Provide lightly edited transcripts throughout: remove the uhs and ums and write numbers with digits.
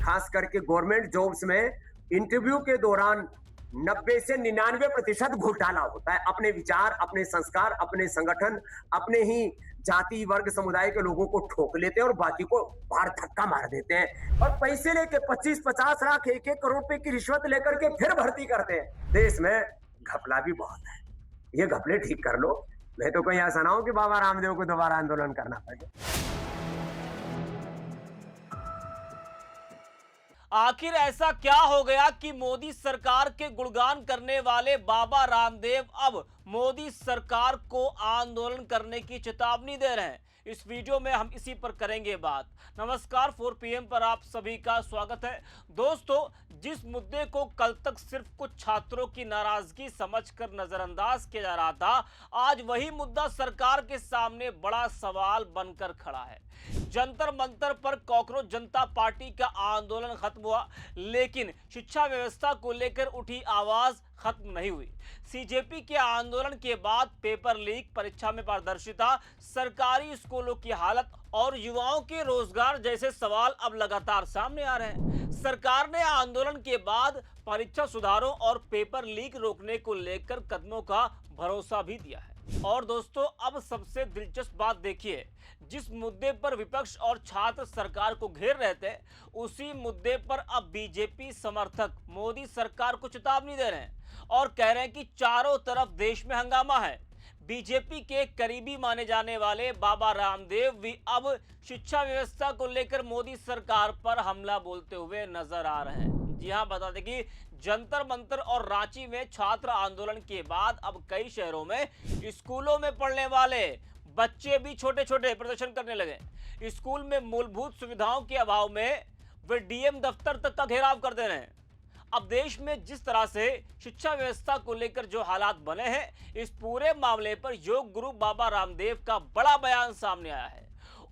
खास करके government jobs में इंटरव्यू के दौरान 90 से 99% घोटाला होता है। अपने विचार, अपने संस्कार, अपने संगठन, अपने ही जाति वर्ग समुदाय के लोगों को ठोक लेते हैं और बाकी को बाहर धक्का मार देते हैं और पैसे लेके 25-50 लाख 1-1 करोड़ रुपए की रिश्वत लेकर के फिर भर्ती करते हैं। देश में घपला भी बहुत है, ये घपले ठीक कर लो, नहीं तो कहीं ऐसा ना हो कि बाबा रामदेव को दोबारा आंदोलन करना पड़े। आखिर ऐसा क्या हो गया कि मोदी सरकार के गुणगान करने वाले बाबा रामदेव अब मोदी सरकार को आंदोलन करने की चेतावनी दे रहे हैं? इस वीडियो में हम इसी पर करेंगे बात। नमस्कार, 4 PM पर आप सभी का स्वागत है। दोस्तों, जिस मुद्दे को कल तक सिर्फ कुछ छात्रों की नाराजगी समझकर नजरअंदाज किया जा रहा था, आज वही मुद्दा सरकार के सामने बड़ा सवाल बनकर खड़ा है। जंतर मंतर पर कॉकरोच जनता पार्टी का आंदोलन खत्म हुआ, लेकिन शिक्षा व्यवस्था को लेकर उठी आवाज खत्म नहीं हुई। सीजेपी के आंदोलन के बाद पेपर लीक, परीक्षा में पारदर्शिता, सरकारी स्कूलों की हालत और युवाओं के रोजगार जैसे सवाल अब लगातार सामने आ रहे हैं। सरकार ने आंदोलन के बाद परीक्षा सुधारों और पेपर लीक रोकने को लेकर कदमों का भरोसा भी दिया है। और दोस्तों, अब सबसे दिलचस्प बात देखिए, जिस मुद्दे पर विपक्ष और छात्र सरकार को घेर रहे थे, उसी मुद्दे पर अब बीजेपी समर्थक मोदी सरकार को चेतावनी दे रहे हैं और कह रहे हैं कि चारों तरफ देश में हंगामा है। बीजेपी के करीबी माने जाने वाले बाबा रामदेव भी अब शिक्षा व्यवस्था को लेकर मोदी सरकार पर हमला बोलते हुए नजर आ रहे हैं। जी हां, बता दें कि जंतर मंतर और रांची में छात्र आंदोलन के बाद अब कई शहरों में स्कूलों में पढ़ने वाले बच्चे भी छोटे छोटे प्रदर्शन करने लगे। स्कूल में मूलभूत सुविधाओं के अभाव में वे डीएम दफ्तर तक का घेराव कर दे रहे हैं। अब देश में जिस तरह से शिक्षा व्यवस्था को लेकर जो हालात बने हैं, इस पूरे मामले पर योग गुरु बाबा रामदेव का बड़ा बयान सामने आया है।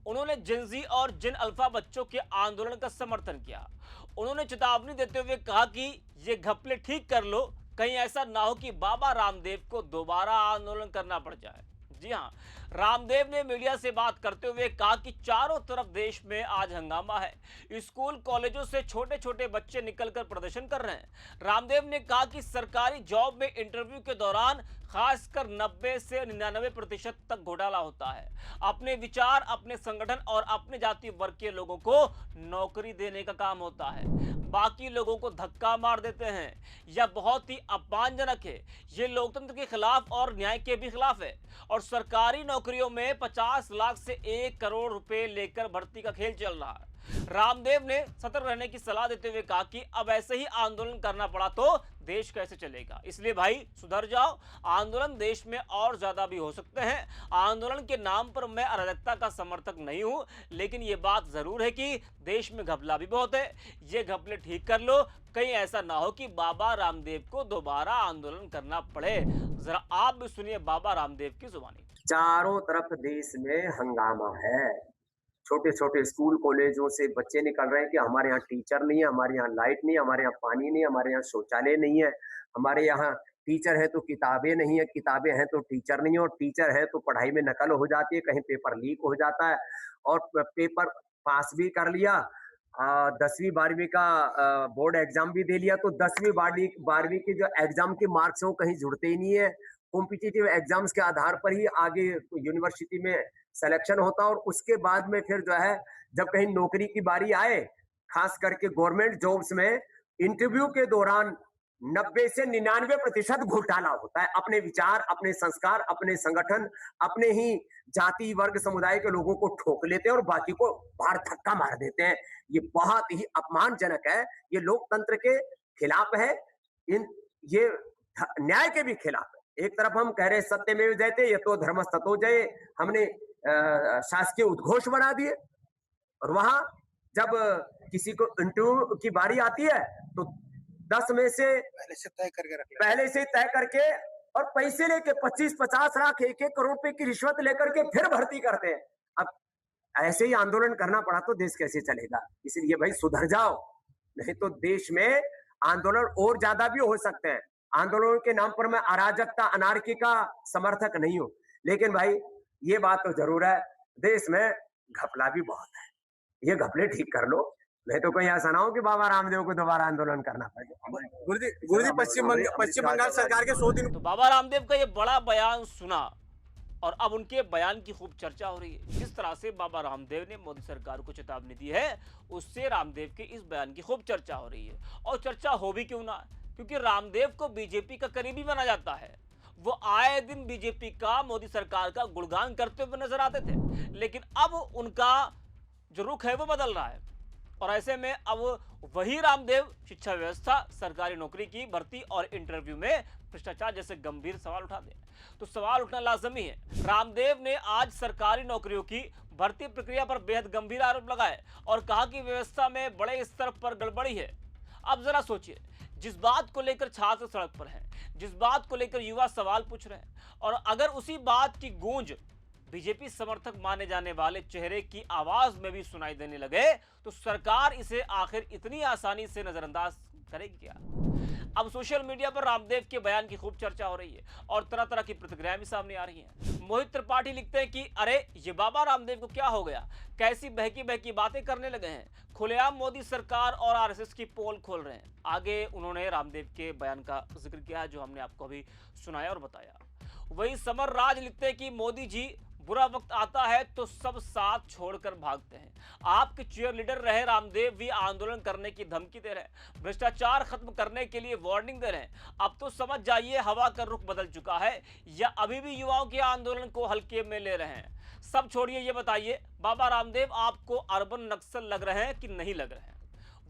उन्होंने जिनजी और जिन अल्फा बच्चों के आंदोलन का समर्थन किया। उन्होंने चेतावनी देते हुए कहा कि ये घपले ठीक कर लो, कहीं ऐसा ना हो कि बाबा रामदेव को दोबारा आंदोलन करना पड़ जाए। जी हां, रामदेव ने मीडिया से बात करते हुए कहा कि चारों तरफ देश में आज हंगामा है। स्कूल कॉलेजों से छोटे छोटे बच्चे निकलकर प्रदर्शन कर रहे हैं। रामदेव ने कहा कि सरकारी जॉब में इंटरव्यू के दौरान खासकर 90 से 99% तक घोटाला होता है। अपने विचार, अपने संगठन और अपने जाति वर्ग के लोगों को नौकरी देने का काम होता है, बाकी लोगों को धक्का मार देते हैं। यह बहुत ही अपमानजनक है। ये लोकतंत्र के खिलाफ और न्याय के भी खिलाफ है। और सरकारी नौकरियों में 50 लाख से 1 करोड़ रुपए लेकर भर्ती का खेल चल रहा है। रामदेव ने सतर्क रहने की सलाह देते हुए कहा कि अब ऐसे ही आंदोलन करना पड़ा तो देश कैसे चलेगा, इसलिए भाई सुधर जाओ। आंदोलन देश में और ज्यादा भी हो सकते हैं। आंदोलन के नाम पर मैं अराजकता का समर्थक नहीं हूं, लेकिन यह बात जरूर है कि देश में घपला भी बहुत है। ये घपले ठीक कर लो, कहीं ऐसा ना हो कि बाबा रामदेव को दोबारा आंदोलन करना पड़े। जरा आप भी सुनिए बाबा रामदेव की जुबानी। चारों तरफ देश में हंगामा है। छोटे छोटे स्कूल कॉलेजों से बच्चे निकल रहे हैं कि हमारे यहाँ टीचर नहीं है, हमारे यहाँ लाइट नहीं है, हमारे यहाँ पानी नहीं है, हमारे यहाँ शौचालय नहीं है, हमारे यहाँ टीचर है तो किताबें नहीं है, किताबें हैं तो टीचर नहीं है, और टीचर है तो पढ़ाई में नकल हो जाती है, कहीं पेपर लीक हो जाता है और पेपर पास भी कर लिया, 10वीं 12वीं का बोर्ड एग्जाम भी दे लिया, तो 10वीं 12वीं के जो एग्जाम के मार्क्स है वो कहीं जुड़ते ही नहीं है। कॉम्पिटिटिव एग्जाम्स के आधार पर ही आगे यूनिवर्सिटी में सिलेक्शन होता है और उसके बाद में फिर जो है जब कहीं नौकरी की बारी आए, खास करके गवर्नमेंट जॉब्स में इंटरव्यू के दौरान 90 से 99% घोटाला होता है। अपने विचार, अपने संस्कार, अपने संगठन, अपने ही जाति वर्ग समुदाय के लोगों को ठोक लेते हैं और बाकी को बाहर धक्का मार देते हैं। ये बहुत ही अपमानजनक है। ये लोकतंत्र के खिलाफ है, ये न्याय के भी खिलाफ है। एक तरफ हम कह रहे सत्यमेव जयते, ये तो धर्मस्ततो जय, हमने शासकीय उद्घोष बना दिए, और वहां जब किसी को इंटरव्यू की बारी आती है तो 10 में से पहले से तय करके और पैसे लेके 25-50 लाख 1-1 करोड़ रुपए की रिश्वत लेकर के फिर भर्ती करते हैं। अब ऐसे ही आंदोलन करना पड़ा तो देश कैसे चलेगा? इसलिए भाई सुधर जाओ, नहीं तो देश में आंदोलन और ज्यादा भी हो सकते हैं। आंदोलन के नाम पर मैं अराजकता, अनार्की का समर्थक नहीं हूं, लेकिन भाई ये बात तो जरूर है, देश में घपला भी बहुत है। ये घपले ठीक कर लो, मैं तो कहीं ऐसा ना हो कि बाबा रामदेव को दोबारा आंदोलन करना पड़े। गुरुजी पश्चिम बंगाल सरकार के 100 दिन तो बाबा रामदेव का ये बड़ा बयान सुना और अब उनके बयान की खूब चर्चा हो रही है। जिस तरह से बाबा रामदेव ने मोदी सरकार को चेतावनी दी है, उससे रामदेव के इस बयान की खूब चर्चा हो रही है। और चर्चा हो भी क्यों ना, क्योंकि रामदेव को बीजेपी का करीबी माना जाता है। वो आए दिन बीजेपी का, मोदी सरकार का गुणगान करते हुए नजर आते थे, लेकिन अब उनका जो रुख है वो बदल रहा है। और ऐसे में अब वही रामदेव शिक्षा व्यवस्था, सरकारी नौकरी की भर्ती और इंटरव्यू में भ्रष्टाचार जैसे गंभीर सवाल उठाते हैं। तो सवाल उठना लाजमी है। रामदेव ने आज सरकारी नौकरियों की भर्ती प्रक्रिया पर बेहद गंभीर आरोप लगाए और कहा कि व्यवस्था में बड़े स्तर पर गड़बड़ी है। अब जरा सोचिए, जिस बात को लेकर छात्र सड़क पर हैं, जिस बात को लेकर युवा सवाल पूछ रहे हैं, और अगर उसी बात की गूंज बीजेपी समर्थक माने जाने वाले चेहरे की आवाज में भी सुनाई देने लगे, तो सरकार इसे आखिर इतनी आसानी से नजरअंदाज करेगी क्या? अब सोशल मीडिया पर रामदेव के बयान की खूब चर्चा हो रही है और तरह तरह की प्रतिक्रियाएं भी सामने आ रही हैं। मोहित त्रिपाठी लिखते हैं कि अरे ये बाबा रामदेव को क्या हो गया, कैसी बहकी बहकी बातें करने लगे हैं, खुलेआम मोदी सरकार और आरएसएस की पोल खोल रहे हैं। आगे उन्होंने रामदेव के बयान का जिक्र किया जो हमने आपको अभी सुनाया और बताया। वही समर राज लिखते हैं कि मोदी जी, बुरा वक्त आता है तो सब साथ छोड़कर भागते हैं। आपके चीयर लीडर रहे रामदेव भी आंदोलन करने की धमकी दे रहे हैं, भ्रष्टाचार खत्म करने के लिए वार्निंग दे रहे हैं। अब तो समझ जाइए हवा का रुख बदल चुका है या अभी भी युवाओं के आंदोलन को हल्के में ले रहे हैं। सब छोड़िए, ये बताइए बाबा रामदेव आपको अर्बन नक्सल लग रहे हैं कि नहीं लग रहे हैं?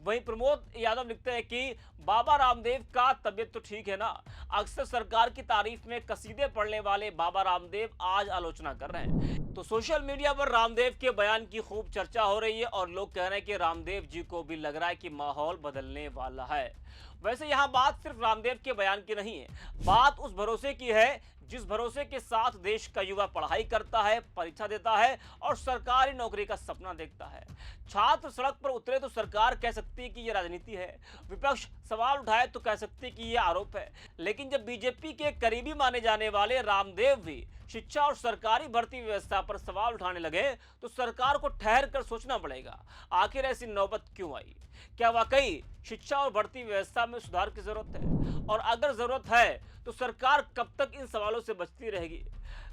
वहीं प्रमोद यादव लिखते हैं कि बाबा रामदेव का तबीयत तो ठीक है ना, अक्सर सरकार की तारीफ में कसीदे पढ़ने वाले बाबा रामदेव आज आलोचना कर रहे हैं। तो सोशल मीडिया पर रामदेव के बयान की खूब चर्चा हो रही है और लोग कह रहे हैं कि रामदेव जी को भी लग रहा है कि माहौल बदलने वाला है। वैसे यहाँ बात सिर्फ रामदेव के बयान की नहीं है, बात उस भरोसे की है जिस भरोसे के साथ देश का युवा पढ़ाई करता है, परीक्षा देता है और सरकारी नौकरी का सपना देखता है। छात्र सड़क पर उतरे तो सरकार कह सकती है कि यह राजनीति है, विपक्ष सवाल उठाए तो कह सकती है कि यह आरोप है। लेकिन जब बीजेपी के करीबी माने जाने वाले रामदेव भी शिक्षा और सरकारी भर्ती व्यवस्था पर सवाल उठाने लगे, तो सरकार को ठहर कर सोचना पड़ेगा, आखिर ऐसी नौबत क्यों आई? क्या वाकई शिक्षा और भर्ती व्यवस्था में सुधार की जरूरत है? और अगर जरूरत है तो सरकार कब तक इन सवालों से बचती रहेगी?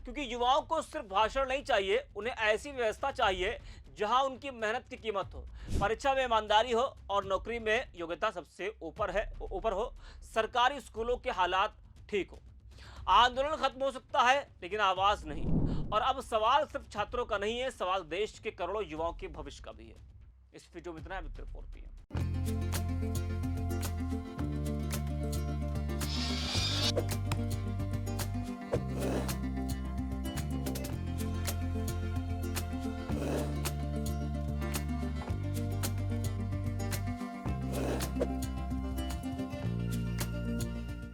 क्योंकि युवाओं को सिर्फ भाषण नहीं चाहिए, उन्हें ऐसी व्यवस्था चाहिए जहां उनकी मेहनत की कीमत हो, परीक्षा में ईमानदारी हो और नौकरी में योग्यता सबसे ऊपर हो, सरकारी स्कूलों के हालात ठीक हो। आंदोलन खत्म हो सकता है लेकिन आवाज नहीं। और अब सवाल सिर्फ छात्रों का नहीं है, सवाल देश के करोड़ों युवाओं के भविष्य का भी है। इस वीडियो में इतना है। मित्र 4 PM।